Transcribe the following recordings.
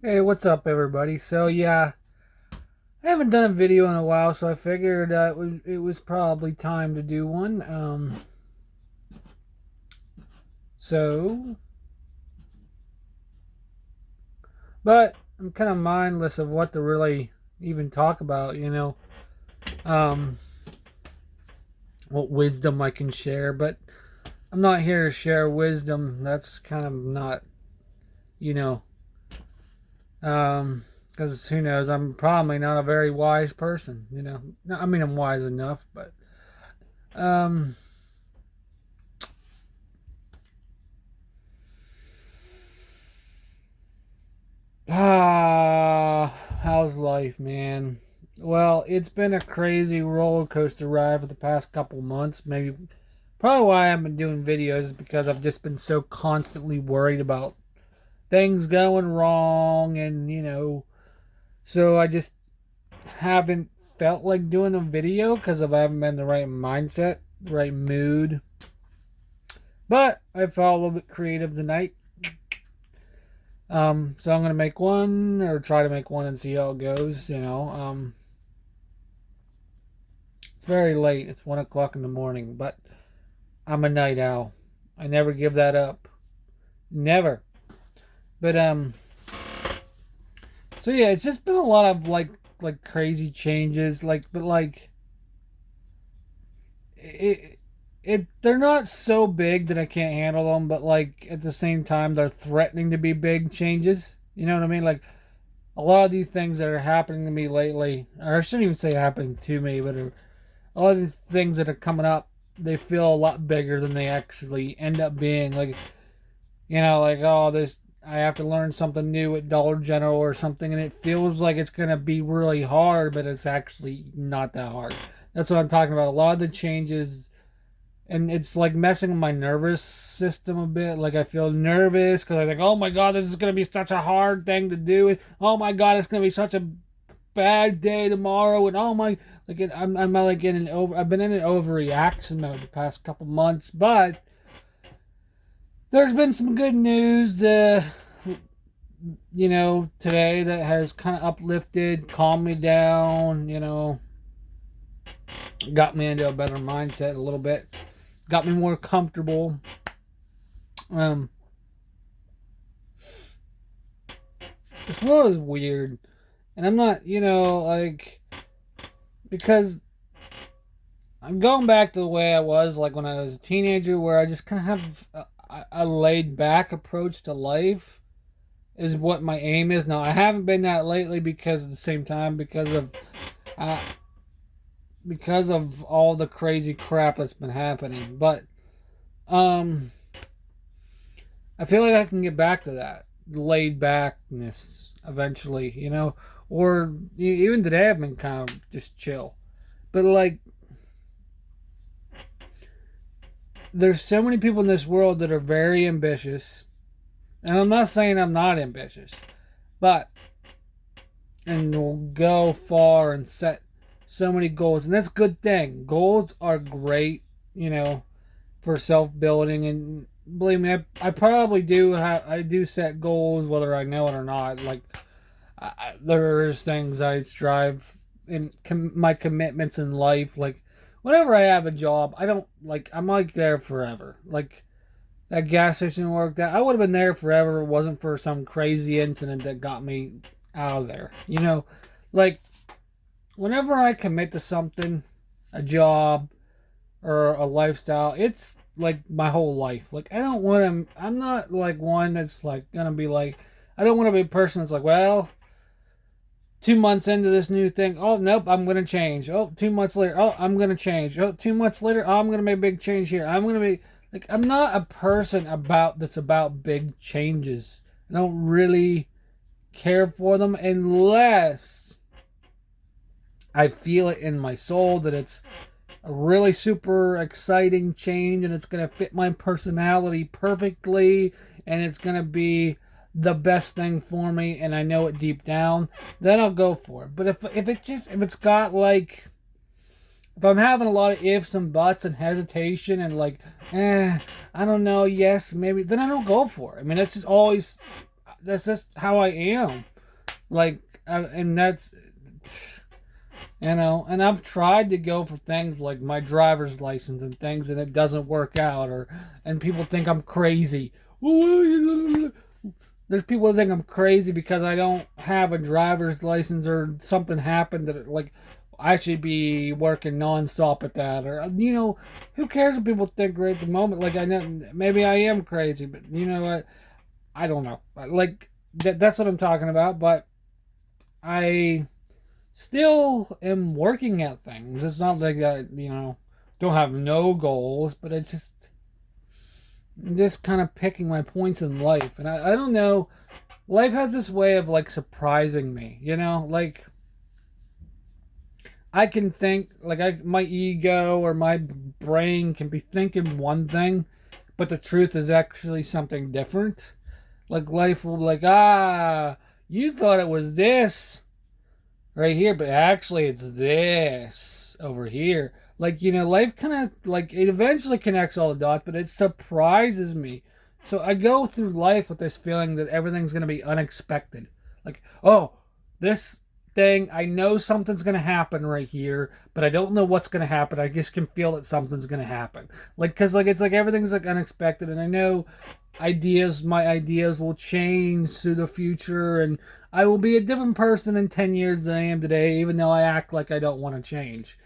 Hey, what's up, everybody? So, yeah, I haven't done a video in a while, so I figured it was probably time to do one. So, but I'm kind of mindless of what to really even talk about, um, what wisdom I can share, but I'm not here to share wisdom. That's kind of not, you know, um, because who knows? I'm probably not a very wise person. No, I mean, I'm wise enough, but, um, how's life, man? Well, it's been a crazy roller coaster ride for the past couple months. Maybe, probably why I haven't been doing videos is because I've just been so constantly worried about things going wrong, and so I just haven't felt like doing a video because I haven't been in the right mindset, the right mood. But I felt a little bit creative tonight. So I'm gonna make one or try to make one and see how it goes. It's very late. It's 1 o'clock in the morning, but I'm a night owl. I never give that up. Never. But so yeah, it's just been a lot of like crazy changes. But it they're not so big that I can't handle them. But like at the same time, they're threatening to be big changes. You know what I mean? Like a lot of these things that are happening to me lately, or I shouldn't even say happening to me, but a lot of the things that are coming up, they feel a lot bigger than they actually end up being. Like oh, this I have to learn something new at Dollar General or something, and it feels like it's gonna be really hard, but it's actually not that hard. That's what I'm talking about. A lot of the changes, and it's like messing with my nervous system a bit. Like I feel nervous because I think, oh my god, this is gonna be such a hard thing to do, and oh my god, it's gonna be such a bad day tomorrow, and oh my, I'm like in an over. I've been in an overreaction mode the past couple months, but there's been some good news, today that has kind of uplifted, calmed me down, got me into a better mindset a little bit, got me more comfortable. Um, this world is weird, and I'm not, because I'm going back to the way I was like when I was a teenager, where I just kind of have a laid back approach to life is what my aim is. Now I haven't been that lately because at the same time uh, because of all the crazy crap that's been happening. But um, I feel like I can get back to that laid backness eventually. Or even today I've been kind of just chill. But like there's so many people in this world that are very ambitious. And I'm not saying I'm not ambitious, but and will go far and set so many goals, and that's a good thing. Goals are great, for self building, and believe me, I probably I do set goals whether I know it or not. Like there's things I strive in my commitments in life. Like whenever I have a job, I don't like I'm like there forever. Like that gas station work that I would have been there forever if it wasn't for some crazy incident that got me out of there. Like whenever I commit to something, a job or a lifestyle, it's like my whole life. Like I don't want to. I'm not like one that's like gonna be like. I don't want to be a person that's like, well, 2 months into this new thing, oh nope, I'm gonna change. Oh, 2 months later, oh I'm gonna change. Oh, 2 months later, oh, I'm gonna make a big change here. I'm gonna be like, I'm not a person that's about big changes. I don't really care for them unless I feel it in my soul that it's a really super exciting change and it's going to fit my personality perfectly and it's going to be the best thing for me and I know it deep down, then I'll go for it. But if it's got like if I'm having a lot of ifs and buts and hesitation and I don't know, yes, maybe, then I don't go for it. I mean, that's just always that's just how I am. Like, and that's, and I've tried to go for things like my driver's license and things, and it doesn't work out, and people think I'm crazy. There's people that think I'm crazy because I don't have a driver's license or something happened that like I should be working nonstop at that, or who cares what people think right at the moment? Like I know maybe I am crazy, but you know what? I don't know. Like that's what I'm talking about, but I still am working at things. It's not like I, don't have no goals, but it's just I'm just kind of picking my points in life. And I don't know. Life has this way of like surprising me, like I can think like my ego or my brain can be thinking one thing, but the truth is actually something different. Like life will be like, you thought it was this right here, but actually it's this over here. Like, life kind of like it eventually connects all the dots, but it surprises me. So I go through life with this feeling that everything's going to be unexpected. Like, oh, this thing, I know something's going to happen right here, but I don't know what's going to happen. I just can feel that something's going to happen. Like, cause like it's like everything's like unexpected, and I know my ideas will change through the future, and I will be a different person in 10 years than I am today, even though I act like I don't want to change.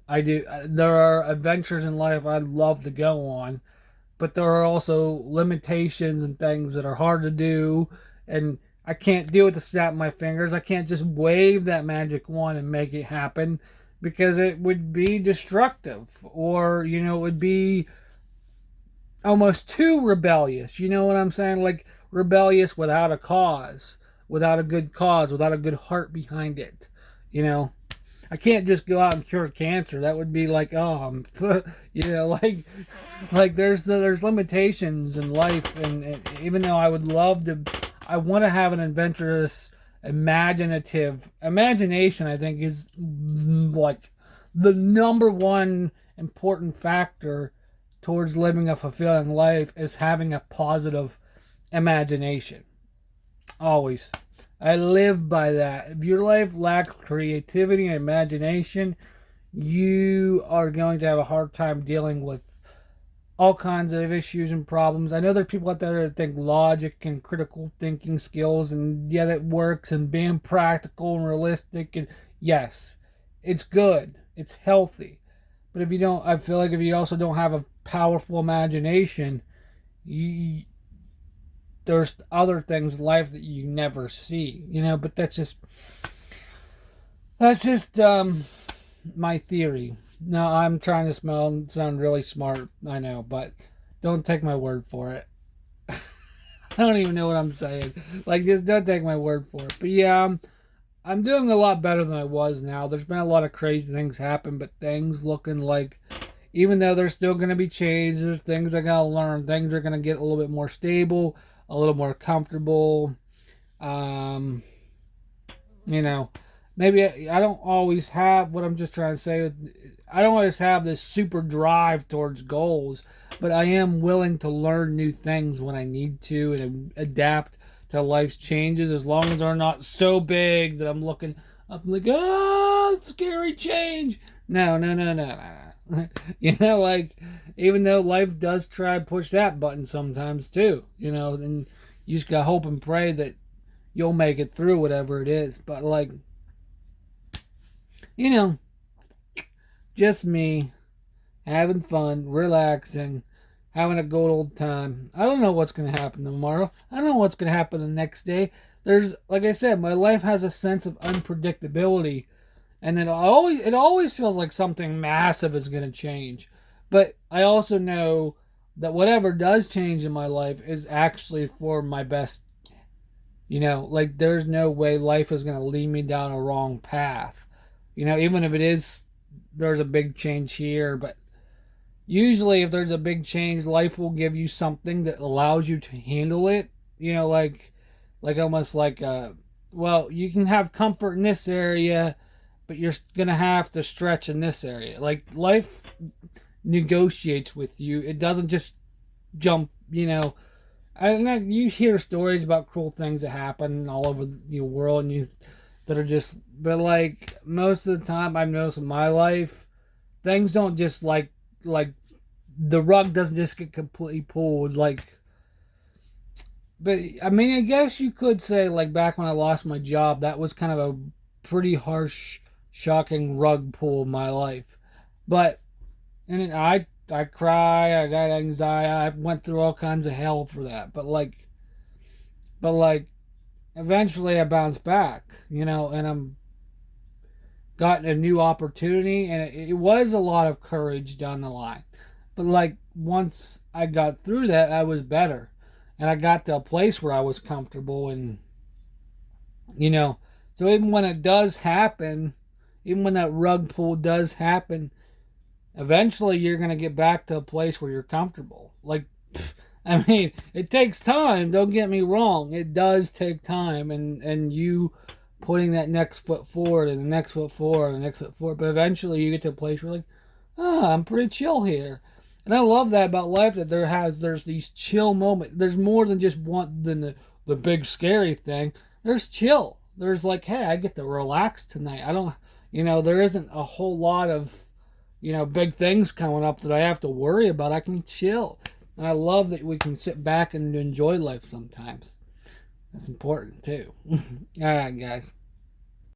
I do. There are adventures in life I'd love to go on, but there are also limitations and things that are hard to do, and I can't do it to snap my fingers. I can't just wave that magic wand and make it happen because it would be destructive, or it would be almost too rebellious. You know what I'm saying? Like rebellious without a cause, without a good cause, without a good heart behind it. You know, I can't just go out and cure cancer. That would be like, like there's limitations in life, and even though I would love to, I want to have an adventurous, imagination. I think is like the number one important factor towards living a fulfilling life is having a positive imagination. Always. I live by that. If your life lacks creativity and imagination, you are going to have a hard time dealing with all kinds of issues and problems. I know there are people out there that think logic and critical thinking skills, and yeah, that works, and being practical and realistic, and yes, it's good, it's healthy. But if you don't, I feel like if you also don't have a powerful imagination, you, there's other things in life that you never see, But that's just my theory. No, I'm trying to sound really smart, I know, but don't take my word for it. I don't even know what I'm saying. Like, just don't take my word for it. But yeah, I'm doing a lot better than I was now. There's been a lot of crazy things happen, but things looking like, even though there's still going to be changes, things I gotta learn. Things are going to get a little bit more stable, a little more comfortable. Um, you know, maybe I don't always have what I'm just trying to say. I don't always have this super drive towards goals, but I am willing to learn new things when I need to and adapt to life's changes as long as they're not so big that I'm looking up like, scary change. No, no, no, no, no. Like, even though life does try to push that button sometimes too, then you just gotta hope and pray that you'll make it through whatever it is. But like, you know, just me having fun, relaxing, having a good old time. I don't know what's going to happen tomorrow. I don't know what's going to happen the next day. Like I said, my life has a sense of unpredictability, and it always feels like something massive is going to change. But I also know that whatever does change in my life is actually for my best. Like there's no way life is going to lead me down a wrong path. Even if it is, there's a big change here, but usually if there's a big change, life will give you something that allows you to handle it. Like almost like well, you can have comfort in this area, but you're gonna have to stretch in this area. Like life negotiates with you. It doesn't just jump, You hear stories about cruel things that happen all over the world, and you that are just, but like most of the time, I've noticed in my life, things don't just like the rug doesn't just get completely pulled. Like, but I mean, I guess you could say like back when I lost my job, that was kind of a pretty harsh, shocking rug pull in my life. But and I cry, I got anxiety, I went through all kinds of hell for that. But like eventually I bounced back, and I'm gotten a new opportunity, and it was a lot of courage down the line. But like once I got through that, I was better, and I got to a place where I was comfortable, and you know, so even when it does happen, even when that rug pull does happen, eventually you're gonna get back to a place where you're comfortable. Like, I mean, it takes time. Don't get me wrong. It does take time, and you putting that next foot forward and the next foot forward and the next foot forward. But eventually, you get to a place where you're like, I'm pretty chill here. And I love that about life that there's these chill moments. There's more than just one than the big scary thing. There's chill. There's like, hey, I get to relax tonight. I don't, there isn't a whole lot of, big things coming up that I have to worry about. I can chill. And I love that we can sit back and enjoy life sometimes. That's important too. All right, guys.